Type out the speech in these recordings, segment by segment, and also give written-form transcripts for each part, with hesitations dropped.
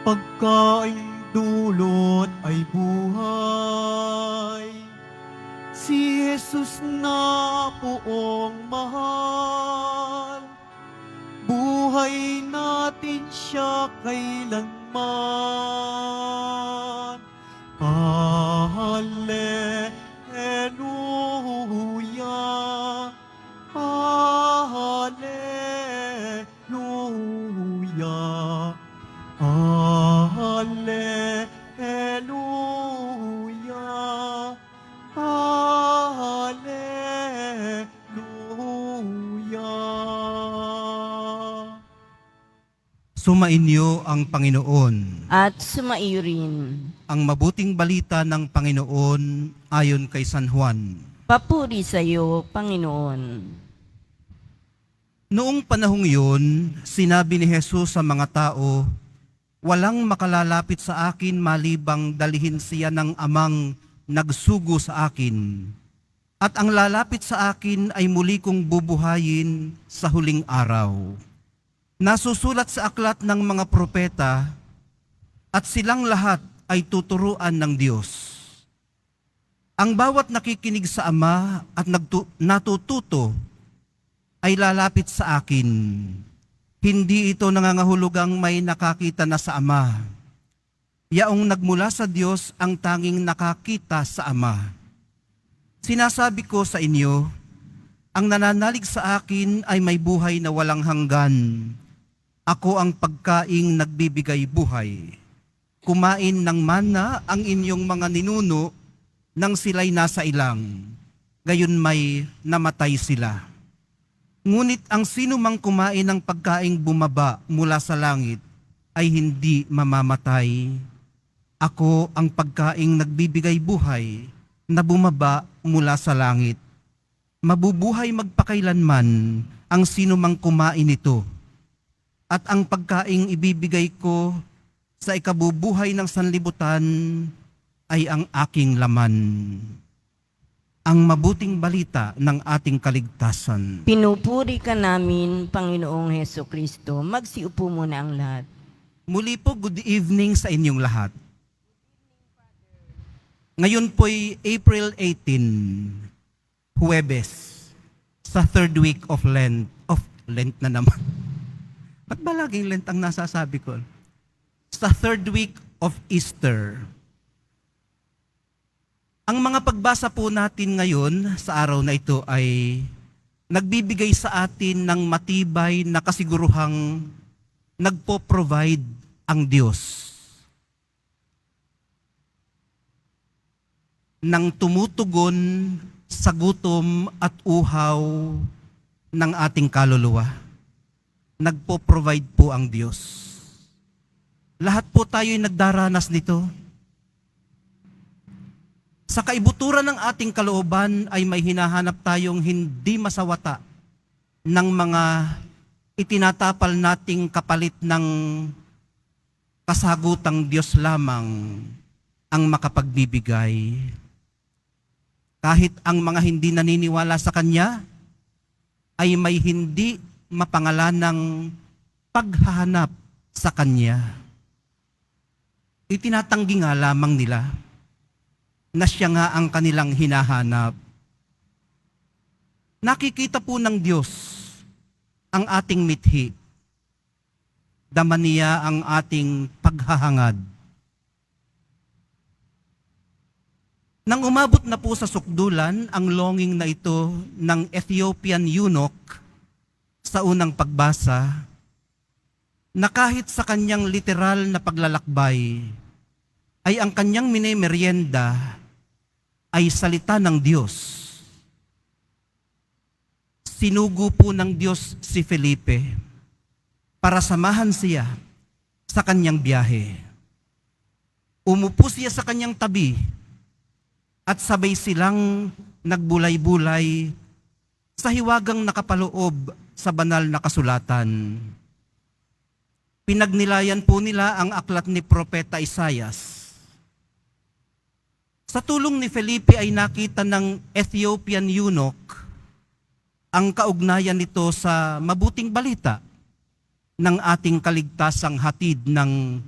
pagkaing dulot ay buhay. Si Jesus na poong mahal, buhay natin siya kailanman. Hallelujah, hallelujah, hallelujah, hallelujah. Sumainyo ang Panginoon. At sumaiyo rin. Ang mabuting balita ng Panginoon ayon kay San Juan. Papuri sa iyo, Panginoon. Noong panahong yun, sinabi ni Jesus sa mga tao, "Walang makalalapit sa akin malibang dalhin siya ng amang nagsugo sa akin. At ang lalapit sa akin ay muli kong bubuhayin sa huling araw." Nasusulat sa aklat ng mga propeta, at silang lahat ay tuturuan ng Diyos. Ang bawat nakikinig sa Ama at natututo ay lalapit sa akin. Hindi ito nangangahulugang may nakakita na sa Ama. Yaong nagmula sa Diyos ang tanging nakakita sa Ama. Sinasabi ko sa inyo, ang nananalig sa akin ay may buhay na walang hanggan. Ako ang pagkaing nagbibigay buhay. Kumain ng mana ang inyong mga ninuno nang sila'y nasa ilang. Gayon may namatay sila. Ngunit ang sino mang kumain ng pagkaing bumaba mula sa langit ay hindi mamamatay. Ako ang pagkaing nagbibigay buhay na bumaba mula sa langit. Mabubuhay magpakailanman ang sino mang kumain nito. At ang pagkaing ibibigay ko sa ikabubuhay ng sanlibutan ay ang aking laman. Ang mabuting balita ng ating kaligtasan. Pinupuri ka namin, Panginoong Hesukristo. Magsiupo muna ang lahat. Muli po, good evening sa inyong lahat. Ngayon po'y April 18, Huwebes, sa third week of Lent. Lent na naman. Ba't ba laging Lent ang nasasabi ko? Sa third week of Easter. Ang mga pagbasa po natin ngayon sa araw na ito ay nagbibigay sa atin ng matibay na kasiguruhang nagpo-provide ang Diyos. Nang tumutugon sa gutom at uhaw ng ating kaluluwa. Nagpo-provide po ang Diyos. Lahat po tayo'y nagdaranas nito. Sa kaibuturan ng ating kalooban ay may hinahanap tayong hindi masawata ng mga itinatapal nating kapalit ng kasagutang Diyos lamang ang makapagbibigay. Kahit ang mga hindi naniniwala sa Kanya ay may hindi mapangalanang paghahanap sa Kanya. Itinatanggi nga lamang nila na siya nga ang kanilang hinahanap. Nakikita po ng Diyos ang ating mithi. Dama niya ang ating paghahangad. Nang umabot na po sa sukdulan ang longing na ito ng Ethiopian eunuch sa unang pagbasa, na kahit sa kanyang literal na paglalakbay ay ang kanyang minemeryenda ay salita ng Diyos. Sinugo po ng Diyos si Felipe para samahan siya sa kanyang biyahe. Umupo siya sa kanyang tabi at sabay silang nagbulay-bulay sa hiwagang nakapaloob sa banal na kasulatan. Pinagnilayan po nila ang aklat ni Propeta Isaias. Sa tulong ni Felipe ay nakita ng Ethiopian eunuch ang kaugnayan nito sa mabuting balita ng ating kaligtasang hatid ng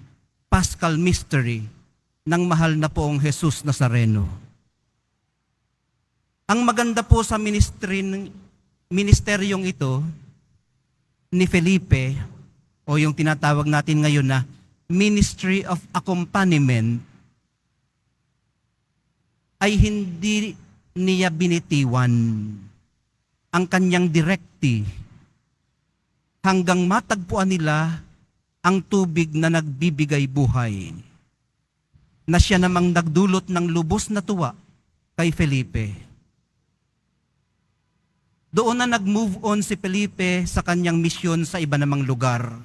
Paschal Mystery ng mahal na poong Jesus Nazareno. Ang maganda po sa ministeryong ito ni Felipe, o yung tinatawag natin ngayon na Ministry of Accompaniment, ay hindi niya binitiwan ang kanyang direkti hanggang matagpuan nila ang tubig na nagbibigay buhay, na siya namang nagdulot ng lubos na tuwa kay Felipe. Doon na nag-move on si Felipe sa kanyang misyon sa iba namang lugar.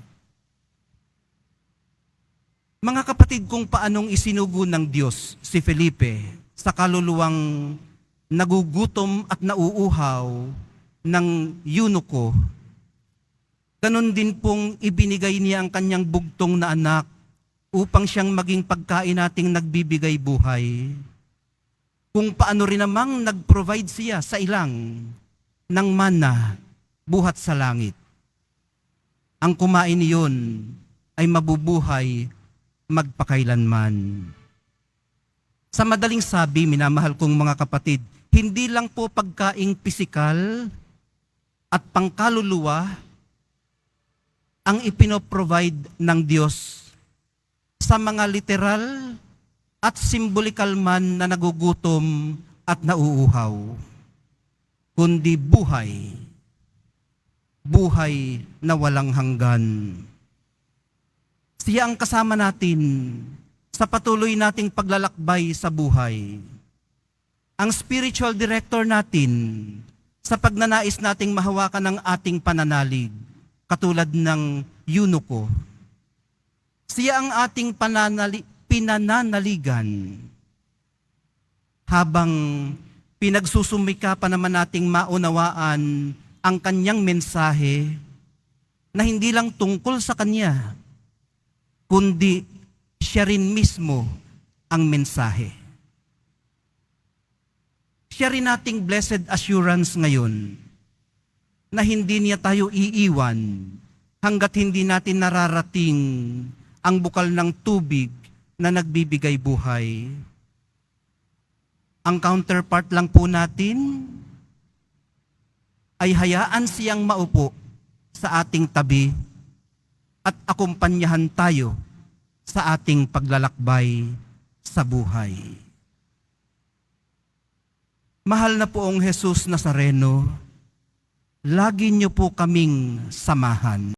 Mga kapatid, kung paanong isinugo ng Diyos si Felipe sa kaluluwang nagugutom at nauuhaw ng eunuko, ganun din pong ibinigay niya ang kanyang bugtong na anak upang siyang maging pagkain nating nagbibigay buhay. Kung paano rin namang nag-provide siya sa ilang ng mana buhat sa langit. Ang kumain niyon ay mabubuhay magpakailanman. Sa madaling sabi, minamahal kong mga kapatid, hindi lang po pagkaing pisikal at pangkaluluwa ang ipinoprovide ng Diyos sa mga literal at simbolikal man na nagugutom at nauuhaw, kundi buhay, buhay na walang hanggan. Siya ang kasama natin sa patuloy nating paglalakbay sa buhay. Ang spiritual director natin sa pagnanais nating mahawakan ng ating pananalig, katulad ng eunuko. Siya ang ating pinananaligan habang pinagsusumika pa naman nating maunawaan ang kanyang mensahe na hindi lang tungkol sa kanya, kundi siya rin mismo ang mensahe. Siya rin nating blessed assurance ngayon na hindi niya tayo iiwan hanggat hindi natin nararating ang bukal ng tubig na nagbibigay buhay. Ang counterpart lang po natin ay hayaan siyang maupo sa ating tabi at akumpanyahan tayo sa ating paglalakbay sa buhay. Mahal na poong Jesus Nazareno, lagi niyo po kaming samahan.